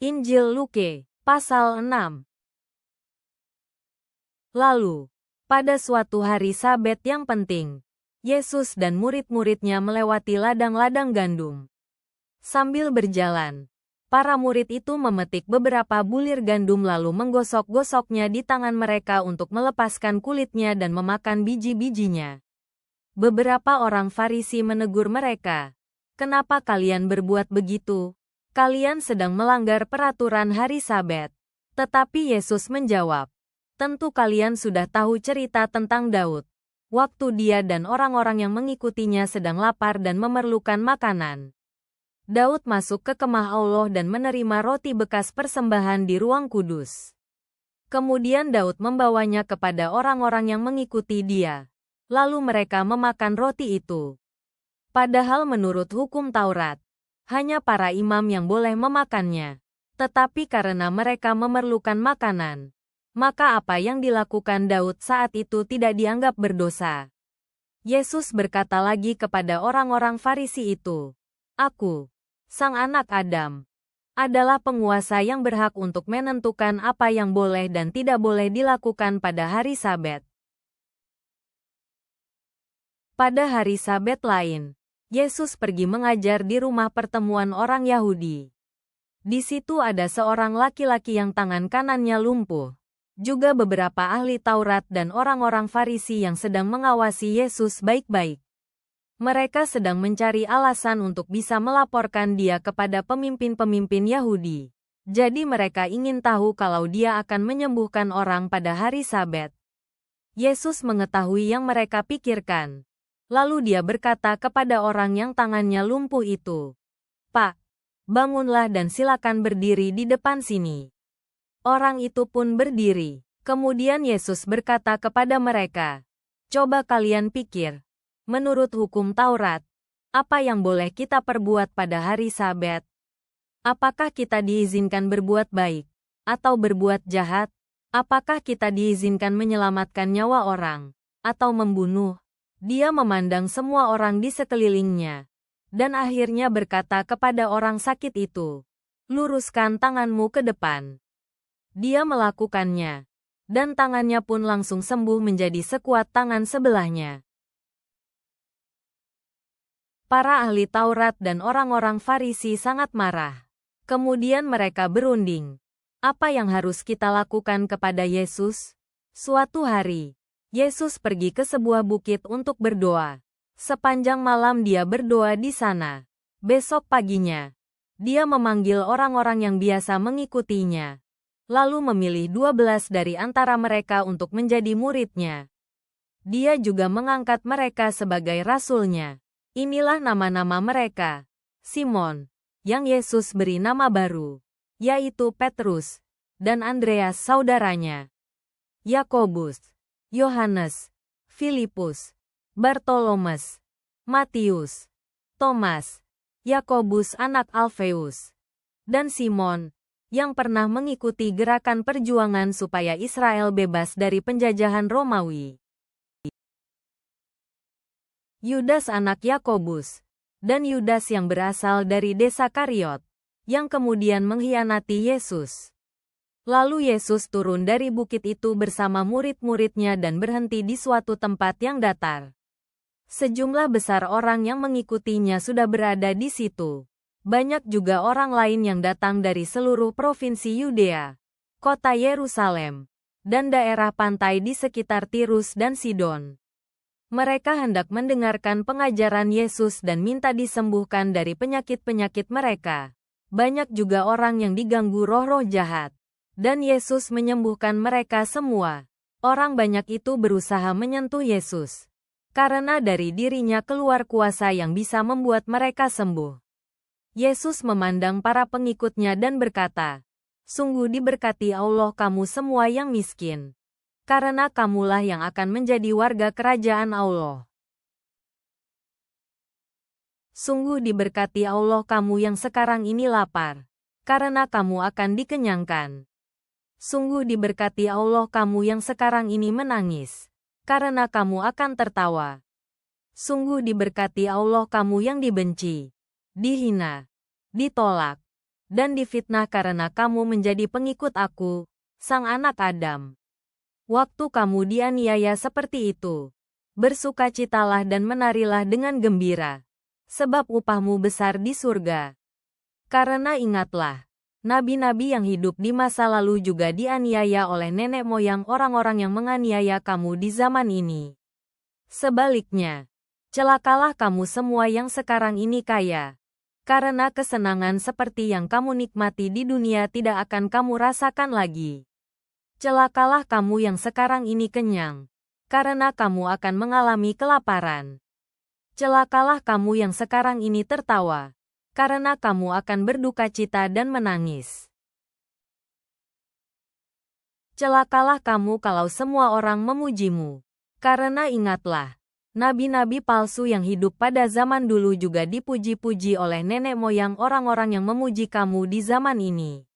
Injil Luke, pasal 6. Lalu, pada suatu hari Sabat yang penting, Yesus dan murid-muridnya melewati ladang-ladang gandum. Sambil berjalan, para murid itu memetik beberapa bulir gandum lalu menggosok-gosoknya di tangan mereka untuk melepaskan kulitnya dan memakan biji-bijinya. Beberapa orang Farisi menegur mereka, "Kenapa kalian berbuat begitu? Kalian sedang melanggar peraturan hari Sabat." Tetapi Yesus menjawab, "Tentu kalian sudah tahu cerita tentang Daud. Waktu dia dan orang-orang yang mengikutinya sedang lapar dan memerlukan makanan. Daud masuk ke kemah Allah dan menerima roti bekas persembahan di ruang kudus. Kemudian Daud membawanya kepada orang-orang yang mengikuti dia. Lalu mereka memakan roti itu. Padahal menurut hukum Taurat, hanya para imam yang boleh memakannya. Tetapi karena mereka memerlukan makanan, maka apa yang dilakukan Daud saat itu tidak dianggap berdosa." Yesus berkata lagi kepada orang-orang Farisi itu, "Aku, sang anak Adam, adalah penguasa yang berhak untuk menentukan apa yang boleh dan tidak boleh dilakukan pada hari Sabat." Pada hari Sabat lain, Yesus pergi mengajar di rumah pertemuan orang Yahudi. Di situ ada seorang laki-laki yang tangan kanannya lumpuh. Juga beberapa ahli Taurat dan orang-orang Farisi yang sedang mengawasi Yesus baik-baik. Mereka sedang mencari alasan untuk bisa melaporkan dia kepada pemimpin-pemimpin Yahudi. Jadi mereka ingin tahu kalau dia akan menyembuhkan orang pada hari Sabat. Yesus mengetahui yang mereka pikirkan. Lalu dia berkata kepada orang yang tangannya lumpuh itu, "Pak, bangunlah dan silakan berdiri di depan sini." Orang itu pun berdiri. Kemudian Yesus berkata kepada mereka, "Coba kalian pikir, menurut hukum Taurat, apa yang boleh kita perbuat pada hari Sabat? Apakah kita diizinkan berbuat baik atau berbuat jahat? Apakah kita diizinkan menyelamatkan nyawa orang atau membunuh?" Dia memandang semua orang di sekelilingnya, dan akhirnya berkata kepada orang sakit itu, "Luruskan tanganmu ke depan." Dia melakukannya, dan tangannya pun langsung sembuh menjadi sekuat tangan sebelahnya. Para ahli Taurat dan orang-orang Farisi sangat marah. Kemudian mereka berunding, "Apa yang harus kita lakukan kepada Yesus?" Suatu hari, Yesus pergi ke sebuah bukit untuk berdoa. Sepanjang malam dia berdoa di sana. Besok paginya, dia memanggil orang-orang yang biasa mengikutinya, lalu memilih 12 dari antara mereka untuk menjadi muridnya. Dia juga mengangkat mereka sebagai rasulnya. Inilah nama-nama mereka. Simon, yang Yesus beri nama baru, yaitu Petrus, dan Andreas saudaranya, Yakobus, Yohanes, Filipus, Bartolomes, Matius, Thomas, Yakobus anak Alfeus, dan Simon, yang pernah mengikuti gerakan perjuangan supaya Israel bebas dari penjajahan Romawi. Yudas anak Yakobus, dan Yudas yang berasal dari desa Kariot, yang kemudian mengkhianati Yesus. Lalu Yesus turun dari bukit itu bersama murid-muridnya dan berhenti di suatu tempat yang datar. Sejumlah besar orang yang mengikutinya sudah berada di situ. Banyak juga orang lain yang datang dari seluruh provinsi Yudea, kota Yerusalem, dan daerah pantai di sekitar Tirus dan Sidon. Mereka hendak mendengarkan pengajaran Yesus dan minta disembuhkan dari penyakit-penyakit mereka. Banyak juga orang yang diganggu roh-roh jahat. Dan Yesus menyembuhkan mereka semua. Orang banyak itu berusaha menyentuh Yesus, karena dari dirinya keluar kuasa yang bisa membuat mereka sembuh. Yesus memandang para pengikutnya dan berkata, "Sungguh diberkati Allah kamu semua yang miskin, karena kamulah yang akan menjadi warga kerajaan Allah. Sungguh diberkati Allah kamu yang sekarang ini lapar, karena kamu akan dikenyangkan. Sungguh diberkati Allah kamu yang sekarang ini menangis, karena kamu akan tertawa. Sungguh diberkati Allah kamu yang dibenci, dihina, ditolak, dan difitnah karena kamu menjadi pengikut aku, sang anak Adam. Waktu kamu dianiaya seperti itu, bersukacitalah dan menarilah dengan gembira, sebab upahmu besar di surga. Karena ingatlah, nabi-nabi yang hidup di masa lalu juga dianiaya oleh nenek moyang orang-orang yang menganiaya kamu di zaman ini. Sebaliknya, celakalah kamu semua yang sekarang ini kaya, karena kesenangan seperti yang kamu nikmati di dunia tidak akan kamu rasakan lagi. Celakalah kamu yang sekarang ini kenyang, karena kamu akan mengalami kelaparan. Celakalah kamu yang sekarang ini tertawa, karena kamu akan berduka cita dan menangis. Celakalah kamu kalau semua orang memujimu, karena ingatlah, nabi-nabi palsu yang hidup pada zaman dulu juga dipuji-puji oleh nenek moyang orang-orang yang memuji kamu di zaman ini.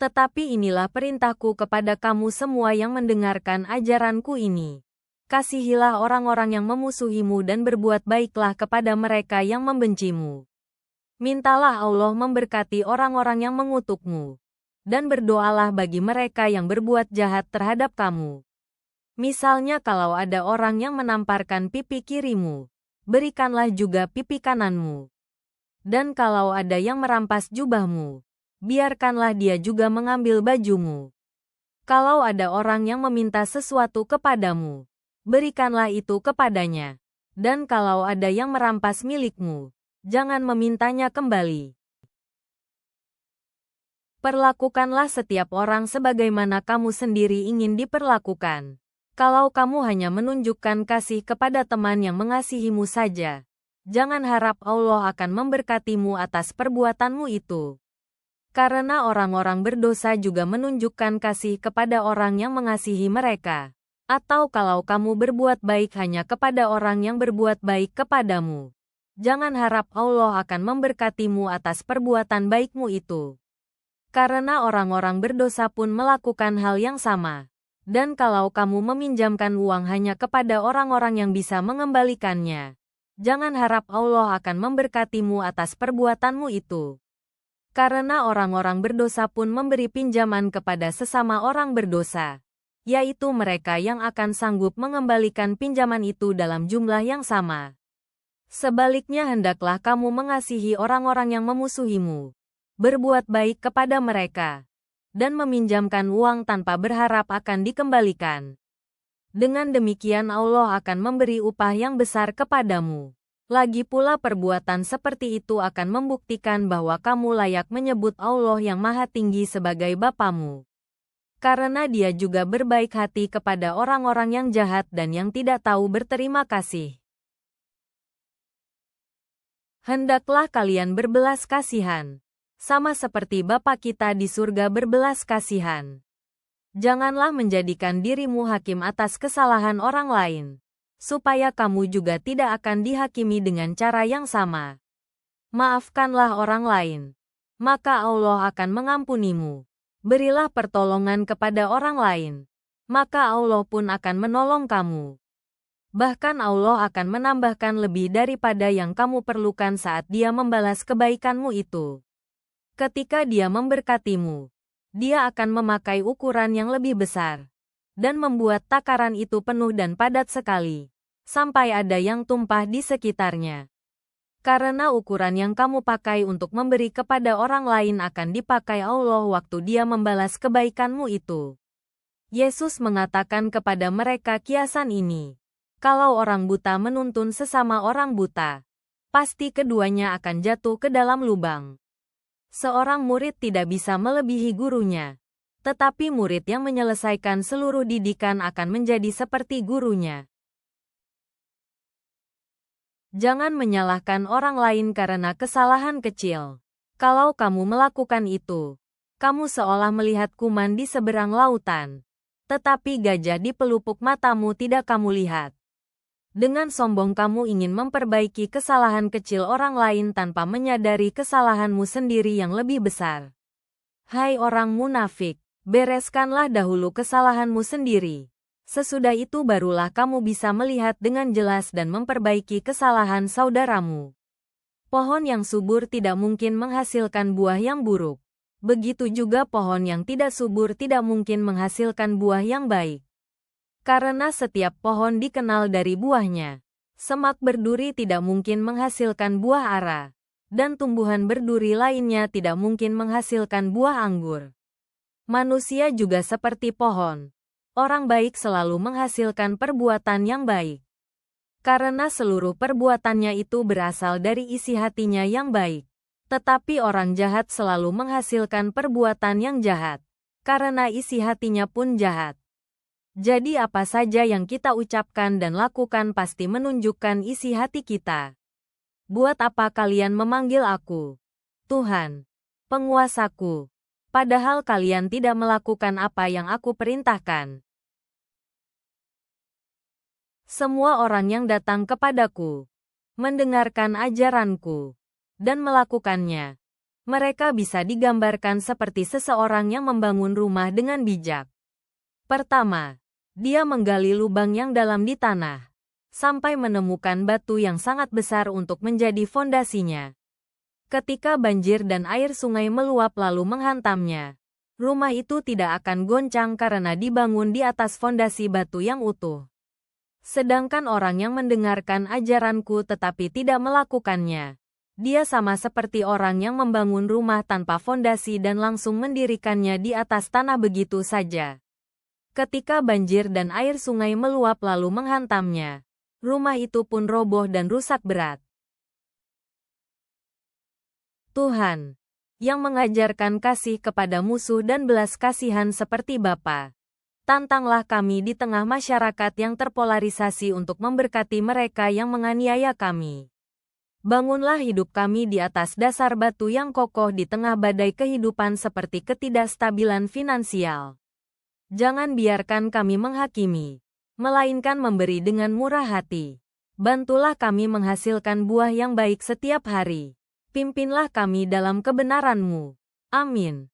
Tetapi inilah perintahku kepada kamu semua yang mendengarkan ajaranku ini. Kasihilah orang-orang yang memusuhimu dan berbuat baiklah kepada mereka yang membencimu. Mintalah Allah memberkati orang-orang yang mengutukmu. Dan berdoalah bagi mereka yang berbuat jahat terhadap kamu. Misalnya kalau ada orang yang menamparkan pipi kirimu, berikanlah juga pipi kananmu. Dan kalau ada yang merampas jubahmu, biarkanlah dia juga mengambil bajumu. Kalau ada orang yang meminta sesuatu kepadamu, berikanlah itu kepadanya. Dan kalau ada yang merampas milikmu, jangan memintanya kembali. Perlakukanlah setiap orang sebagaimana kamu sendiri ingin diperlakukan. Kalau kamu hanya menunjukkan kasih kepada teman yang mengasihimu saja, jangan harap Allah akan memberkatimu atas perbuatanmu itu. Karena orang-orang berdosa juga menunjukkan kasih kepada orang yang mengasihi mereka. Atau kalau kamu berbuat baik hanya kepada orang yang berbuat baik kepadamu, jangan harap Allah akan memberkatimu atas perbuatan baikmu itu. Karena orang-orang berdosa pun melakukan hal yang sama. Dan kalau kamu meminjamkan uang hanya kepada orang-orang yang bisa mengembalikannya, jangan harap Allah akan memberkatimu atas perbuatanmu itu. Karena orang-orang berdosa pun memberi pinjaman kepada sesama orang berdosa, yaitu mereka yang akan sanggup mengembalikan pinjaman itu dalam jumlah yang sama. Sebaliknya hendaklah kamu mengasihi orang-orang yang memusuhimu, berbuat baik kepada mereka, dan meminjamkan uang tanpa berharap akan dikembalikan. Dengan demikian Allah akan memberi upah yang besar kepadamu. Lagi pula perbuatan seperti itu akan membuktikan bahwa kamu layak menyebut Allah yang Maha Tinggi sebagai Bapamu. Karena Dia juga berbaik hati kepada orang-orang yang jahat dan yang tidak tahu berterima kasih. Hendaklah kalian berbelas kasihan, sama seperti Bapa kita di surga berbelas kasihan. Janganlah menjadikan dirimu hakim atas kesalahan orang lain, supaya kamu juga tidak akan dihakimi dengan cara yang sama. Maafkanlah orang lain, maka Allah akan mengampunimu. Berilah pertolongan kepada orang lain, maka Allah pun akan menolong kamu. Bahkan Allah akan menambahkan lebih daripada yang kamu perlukan saat Dia membalas kebaikanmu itu. Ketika Dia memberkatimu, Dia akan memakai ukuran yang lebih besar dan membuat takaran itu penuh dan padat sekali, sampai ada yang tumpah di sekitarnya. Karena ukuran yang kamu pakai untuk memberi kepada orang lain akan dipakai Allah waktu Dia membalas kebaikanmu itu. Yesus mengatakan kepada mereka kiasan ini, kalau orang buta menuntun sesama orang buta, pasti keduanya akan jatuh ke dalam lubang. Seorang murid tidak bisa melebihi gurunya, tetapi murid yang menyelesaikan seluruh didikan akan menjadi seperti gurunya. Jangan menyalahkan orang lain karena kesalahan kecil. Kalau kamu melakukan itu, kamu seolah melihat kuman di seberang lautan, tetapi gajah di pelupuk matamu tidak kamu lihat. Dengan sombong kamu ingin memperbaiki kesalahan kecil orang lain tanpa menyadari kesalahanmu sendiri yang lebih besar. Hai orang munafik! Bereskanlah dahulu kesalahanmu sendiri. Sesudah itu barulah kamu bisa melihat dengan jelas dan memperbaiki kesalahan saudaramu. Pohon yang subur tidak mungkin menghasilkan buah yang buruk. Begitu juga pohon yang tidak subur tidak mungkin menghasilkan buah yang baik. Karena setiap pohon dikenal dari buahnya. Semak berduri tidak mungkin menghasilkan buah ara. Dan tumbuhan berduri lainnya tidak mungkin menghasilkan buah anggur. Manusia juga seperti pohon. Orang baik selalu menghasilkan perbuatan yang baik. Karena seluruh perbuatannya itu berasal dari isi hatinya yang baik. Tetapi orang jahat selalu menghasilkan perbuatan yang jahat. Karena isi hatinya pun jahat. Jadi apa saja yang kita ucapkan dan lakukan pasti menunjukkan isi hati kita. Buat apa kalian memanggil aku Tuhan, penguasaku, padahal kalian tidak melakukan apa yang aku perintahkan? Semua orang yang datang kepadaku, mendengarkan ajaranku, dan melakukannya, mereka bisa digambarkan seperti seseorang yang membangun rumah dengan bijak. Pertama, dia menggali lubang yang dalam di tanah, sampai menemukan batu yang sangat besar untuk menjadi fondasinya. Ketika banjir dan air sungai meluap lalu menghantamnya, rumah itu tidak akan goncang karena dibangun di atas fondasi batu yang utuh. Sedangkan orang yang mendengarkan ajaranku tetapi tidak melakukannya, dia sama seperti orang yang membangun rumah tanpa fondasi dan langsung mendirikannya di atas tanah begitu saja. Ketika banjir dan air sungai meluap lalu menghantamnya, rumah itu pun roboh dan rusak berat. Tuhan, yang mengajarkan kasih kepada musuh dan belas kasihan seperti Bapa, tantanglah kami di tengah masyarakat yang terpolarisasi untuk memberkati mereka yang menganiaya kami. Bangunlah hidup kami di atas dasar batu yang kokoh di tengah badai kehidupan seperti ketidakstabilan finansial. Jangan biarkan kami menghakimi, melainkan memberi dengan murah hati. Bantulah kami menghasilkan buah yang baik setiap hari. Pimpinlah kami dalam kebenaran-Mu. Amin.